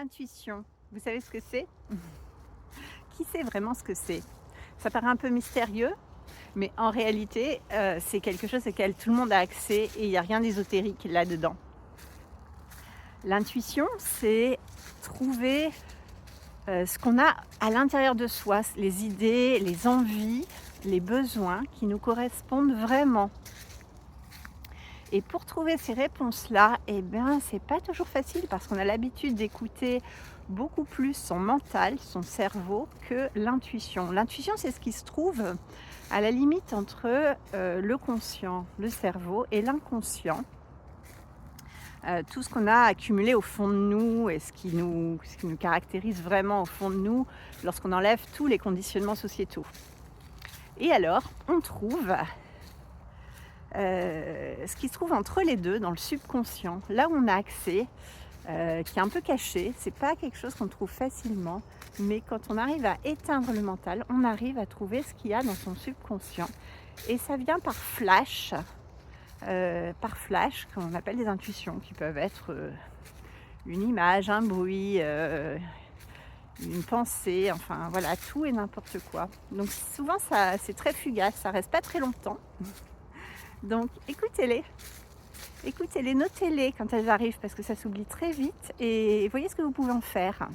L'intuition, vous savez ce que c'est? Qui sait vraiment ce que c'est? Ça paraît un peu mystérieux, mais en réalité, c'est quelque chose auquel tout le monde a accès et il n'y a rien d'ésotérique là-dedans. L'intuition, c'est trouver, ce qu'on a à l'intérieur de soi, les idées, les envies, les besoins qui nous correspondent vraiment. Et pour trouver ces réponses-là, eh bien, c'est pas toujours facile parce qu'on a l'habitude d'écouter beaucoup plus son mental, son cerveau, que l'intuition. L'intuition, c'est ce qui se trouve à la limite entre le conscient, le cerveau et l'inconscient. Tout ce qu'on a accumulé au fond de nous et ce qui nous caractérise vraiment au fond de nous lorsqu'on enlève tous les conditionnements sociétaux. Et alors, on trouve ce qui se trouve entre les deux, dans le subconscient, là où on a accès, qui est un peu caché. C'est pas quelque chose qu'on trouve facilement, mais quand on arrive à éteindre le mental, on arrive à trouver ce qu'il y a dans son subconscient. Et ça vient par flash, qu'on appelle des intuitions, qui peuvent être une image, un bruit, une pensée, enfin voilà, tout et n'importe quoi. Donc souvent, c'est très fugace, ça reste pas très longtemps. Donc écoutez-les, notez-les quand elles arrivent parce que ça s'oublie très vite et voyez ce que vous pouvez en faire.